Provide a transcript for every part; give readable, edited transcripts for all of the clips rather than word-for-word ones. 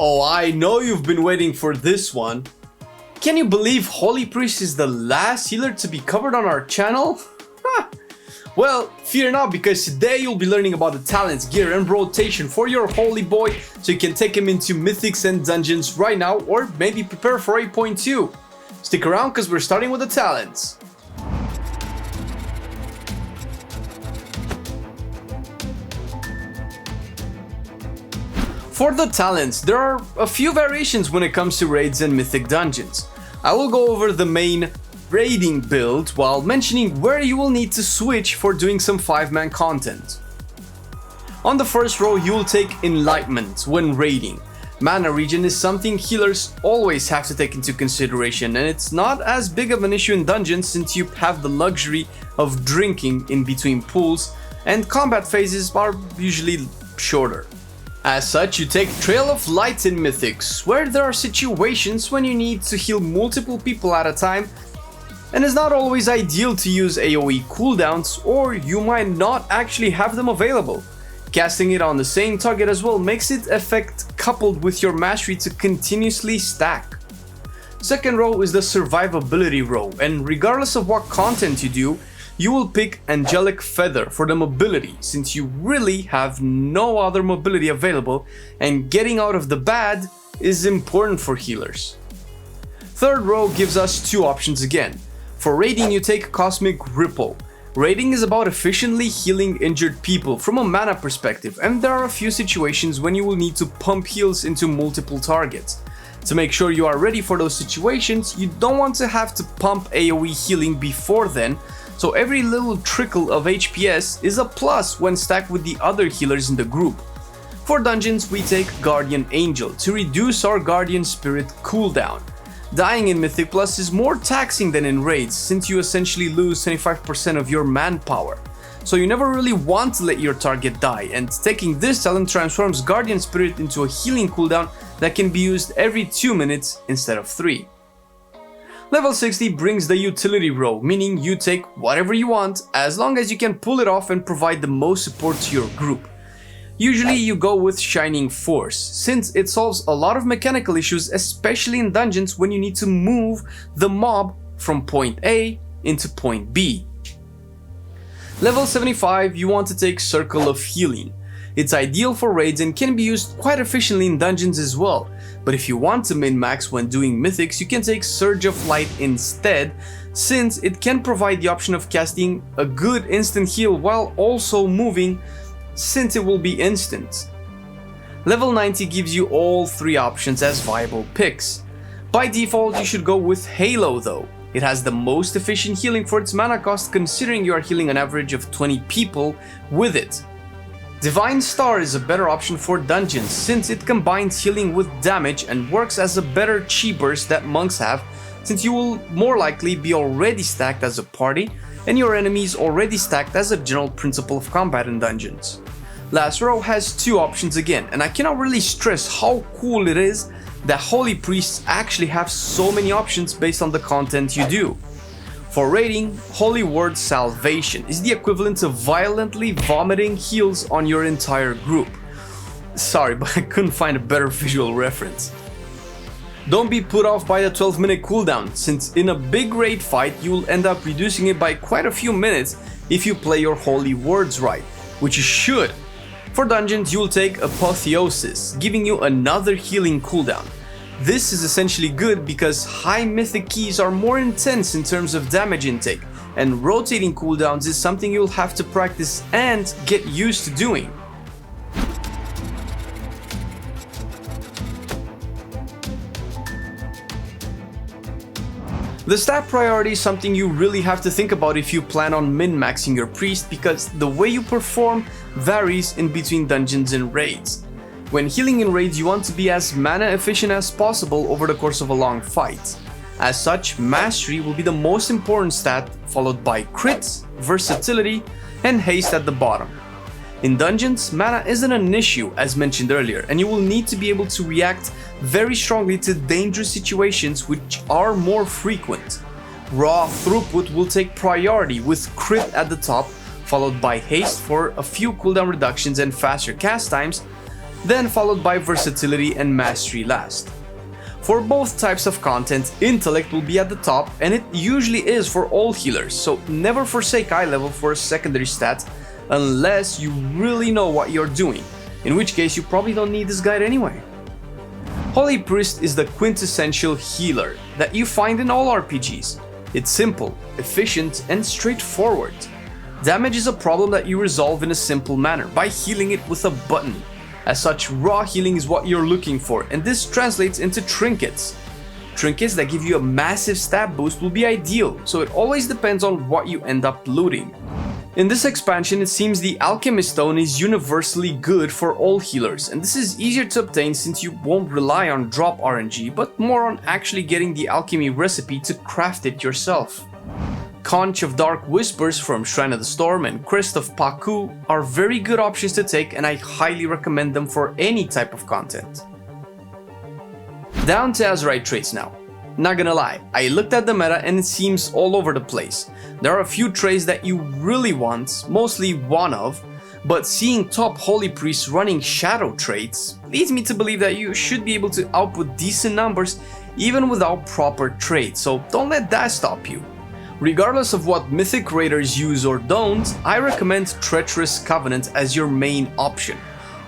Oh, I know you've been waiting for this one. Can you believe Holy Priest is the last healer to be covered on our channel? Well, fear not, because today you'll be learning about the talents, gear and rotation for your holy boy, so you can take him into mythics and dungeons right now, or maybe prepare for 8.2. Stick around because we're starting with the talents. For the talents, there are a few variations when it comes to raids and mythic dungeons. I will go over the main raiding build while mentioning where you will need to switch for doing some 5-man content. On the first row, you will take Enlightenment when raiding. Mana regen is something healers always have to take into consideration, and it's not as big of an issue in dungeons since you have the luxury of drinking in between pulls, and combat phases are usually shorter. As such, you take Trail of Light in Mythics, where there are situations when you need to heal multiple people at a time, and it's not always ideal to use AoE cooldowns, or you might not actually have them available. Casting it on the same target as well makes it effect coupled with your mastery to continuously stack. Second row is the survivability row, and regardless of what content you do, you will pick Angelic Feather for the mobility, since you really have no other mobility available, and getting out of the bad is important for healers. Third row gives us two options again. For raiding, you take Cosmic Ripple. Raiding is about efficiently healing injured people from a mana perspective, and there are a few situations when you will need to pump heals into multiple targets. To make sure you are ready for those situations, you don't want to have to pump AoE healing before then, so every little trickle of HPS is a plus when stacked with the other healers in the group. For dungeons, we take Guardian Angel to reduce our Guardian Spirit cooldown. Dying in Mythic Plus is more taxing than in raids, since you essentially lose 25% of your manpower. So you never really want to let your target die, and taking this talent transforms Guardian Spirit into a healing cooldown that can be used every 2 minutes instead of 3. Level 60 brings the utility row, meaning you take whatever you want as long as you can pull it off and provide the most support to your group. Usually you go with Shining Force, since it solves a lot of mechanical issues, especially in dungeons when you need to move the mob from point A into point B. Level 75, you want to take Circle of Healing. It's ideal for raids and can be used quite efficiently in dungeons as well, but if you want to min-max when doing mythics, you can take Surge of Light instead, since it can provide the option of casting a good instant heal while also moving, since it will be instant. Level 90 gives you all three options as viable picks. By default, you should go with Halo though. It has the most efficient healing for its mana cost, considering you are healing an average of 20 people with it. Divine Star is a better option for dungeons, since it combines healing with damage and works as a better chi burst that monks have, since you will more likely be already stacked as a party and your enemies already stacked as a general principle of combat in dungeons. Last row has two options again, and I cannot really stress how cool it is that Holy Priests actually have so many options based on the content you do. For raiding, Holy Word Salvation is the equivalent of violently vomiting heals on your entire group. Sorry, but I couldn't find a better visual reference. Don't be put off by the 12-minute cooldown, since in a big raid fight you will end up reducing it by quite a few minutes if you play your holy words right, which you should. For dungeons, you will take Apotheosis, giving you another healing cooldown. This is essentially good because high mythic keys are more intense in terms of damage intake, and rotating cooldowns is something you'll have to practice and get used to doing. The stat priority is something you really have to think about if you plan on min-maxing your priest, because the way you perform varies in between dungeons and raids. When healing in raids, you want to be as mana efficient as possible over the course of a long fight. As such, mastery will be the most important stat, followed by crits, versatility, and haste at the bottom. In dungeons, mana isn't an issue as mentioned earlier, and you will need to be able to react very strongly to dangerous situations which are more frequent. Raw throughput will take priority with crit at the top, followed by haste for a few cooldown reductions and faster cast times, then followed by versatility and mastery last. For both types of content, intellect will be at the top, and it usually is for all healers, so never forsake eye level for a secondary stat unless you really know what you're doing, in which case you probably don't need this guide anyway. Holy Priest is the quintessential healer that you find in all RPGs. It's simple, efficient, and straightforward. Damage is a problem that you resolve in a simple manner, by healing it with a button. As such, raw healing is what you're looking for, and this translates into trinkets. Trinkets that give you a massive stat boost will be ideal, so it always depends on what you end up looting. In this expansion, it seems the Alchemist Stone is universally good for all healers, and this is easier to obtain since you won't rely on drop RNG, but more on actually getting the alchemy recipe to craft it yourself. Conch of Dark Whispers from Shrine of the Storm and Crest of Paku are very good options to take, and I highly recommend them for any type of content. Down to Azerite traits now. Not gonna lie, I looked at the meta and it seems all over the place. There are a few traits that you really want, mostly one of, but seeing top Holy Priests running shadow traits leads me to believe that you should be able to output decent numbers even without proper traits, so don't let that stop you. Regardless of what mythic raiders use or don't, I recommend Treacherous Covenant as your main option.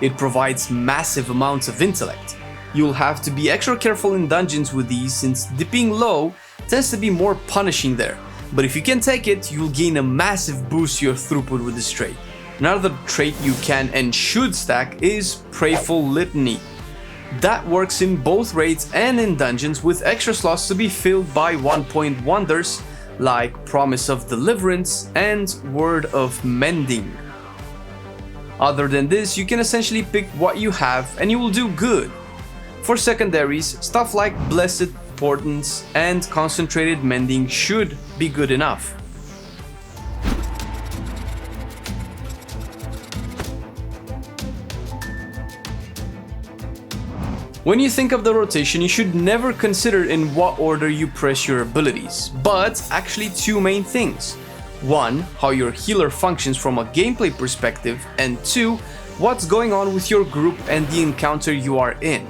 It provides massive amounts of intellect. You'll have to be extra careful in dungeons with these since dipping low tends to be more punishing there, but if you can take it, you'll gain a massive boost to your throughput with this trait. Another trait you can and should stack is Prayful Litany. That works in both raids and in dungeons with extra slots to be filled by 1-point wonders like Promise of Deliverance and Word of Mending. Other than this, you can essentially pick what you have and you will do good. For secondaries, stuff like Blessed Portents and Concentrated Mending should be good enough. When you think of the rotation, you should never consider in what order you press your abilities, but actually two main things. One, how your healer functions from a gameplay perspective, and two, what's going on with your group and the encounter you are in.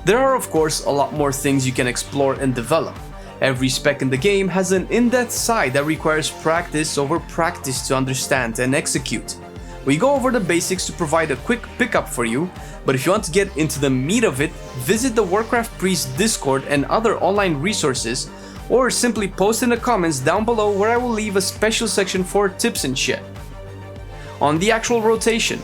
There are of course a lot more things you can explore and develop. Every spec in the game has an in-depth side that requires practice over practice to understand and execute. We go over the basics to provide a quick pickup for you, but if you want to get into the meat of it, visit the Warcraft Priest Discord and other online resources, or simply post in the comments down below where I will leave a special section for tips and shit. On the actual rotation,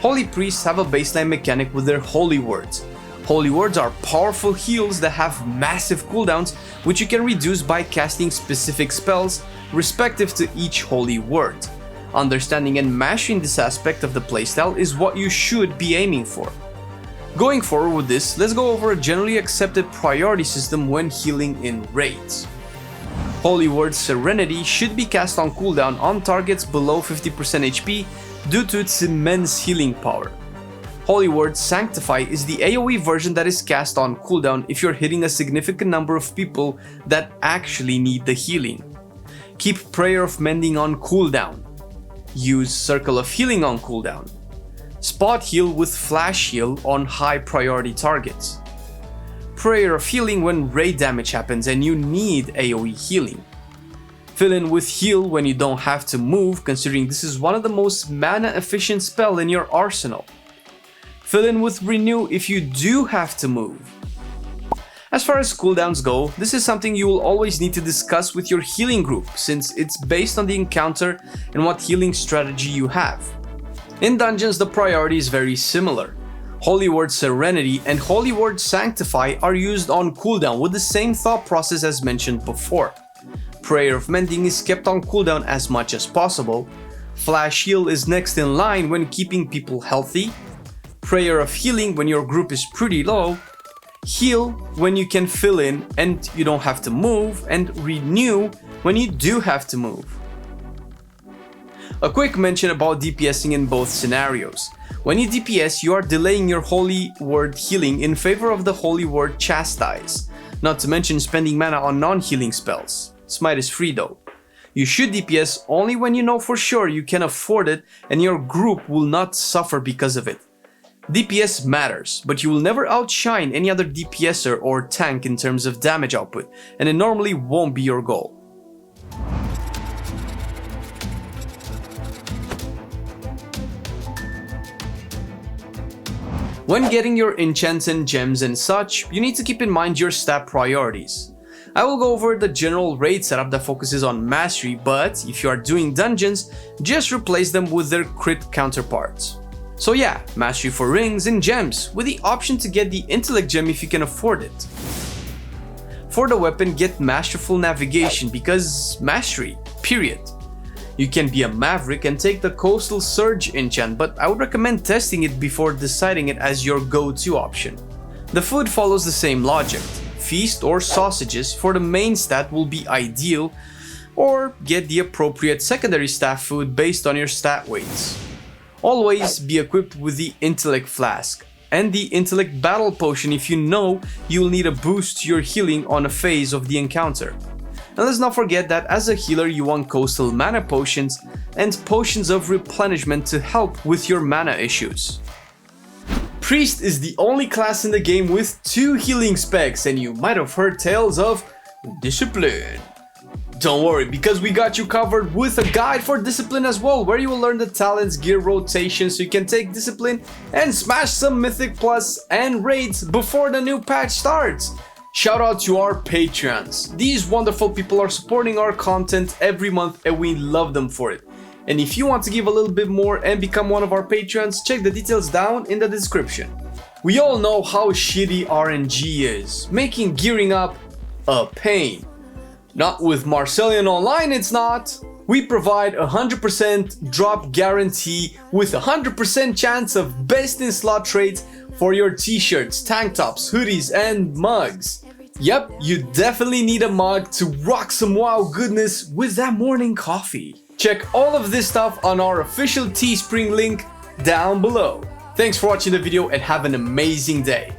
Holy Priests have a baseline mechanic with their Holy Words. Holy Words are powerful heals that have massive cooldowns, which you can reduce by casting specific spells respective to each Holy Word. Understanding and mastering this aspect of the playstyle is what you should be aiming for. Going forward with this, let's go over a generally accepted priority system when healing in raids. Holy Word Serenity should be cast on cooldown on targets below 50% HP due to its immense healing power. Holy Word Sanctify is the AoE version that is cast on cooldown if you're hitting a significant number of people that actually need the healing. Keep Prayer of Mending on cooldown. Use Circle of Healing on cooldown. Spot heal with Flash Heal on high priority targets. Prayer of Healing when raid damage happens and you need AoE healing. Fill in with Heal when you don't have to move, considering this is one of the most mana efficient spells in your arsenal. Fill in with Renew if you do have to move. As far as cooldowns go, this is something you will always need to discuss with your healing group since it's based on the encounter and what healing strategy you have. In dungeons, the priority is very similar. Holy Word Serenity and Holy Word Sanctify are used on cooldown with the same thought process as mentioned before. Prayer of Mending is kept on cooldown as much as possible. Flash Heal is next in line when keeping people healthy. Prayer of Healing when your group is pretty low. Heal when you can fill in and you don't have to move, and Renew when you do have to move. A quick mention about DPSing in both scenarios. When you DPS, you are delaying your Holy Word healing in favor of the Holy Word Chastise, not to mention spending mana on non-healing spells. Smite is free though. You should DPS only when you know for sure you can afford it and your group will not suffer because of it. DPS matters, but you will never outshine any other DPSer or tank in terms of damage output, and it normally won't be your goal. When getting your enchants and gems and such, you need to keep in mind your stat priorities. I will go over the general raid setup that focuses on mastery, but if you are doing dungeons, just replace them with their crit counterparts. So yeah, mastery for rings and gems, with the option to get the intellect gem if you can afford it. For the weapon, get masterful navigation because mastery, period. You can be a maverick and take the coastal surge enchant, but I would recommend testing it before deciding it as your go-to option. The food follows the same logic. Feast or sausages for the main stat will be ideal, or get the appropriate secondary staff food based on your stat weights. Always be equipped with the intellect flask and the intellect battle potion if you know you'll need a boost to your healing on a phase of the encounter. And let's not forget that as a healer you want coastal mana potions and potions of replenishment to help with your mana issues. Priest is the only class in the game with 2 healing specs, and you might have heard tales of discipline. Don't worry, because we got you covered with a guide for discipline as well, where you will learn the talents, gear rotation, so you can take discipline and smash some mythic plus and raids before the new patch starts. Shout out to our Patreons. These wonderful people are supporting our content every month and we love them for it. And if you want to give a little bit more and become one of our Patreons, check the details down in the description. We all know how shitty RNG is, making gearing up a pain. Not with Marcelian&Online, it's not. We provide 100% drop guarantee with 100% chance of best in slot trades for your t-shirts, tank tops, hoodies, and mugs. Yep, you definitely need a mug to rock some WoW goodness with that morning coffee. Check all of this stuff on our official Teespring link down below. Thanks for watching the video and have an amazing day.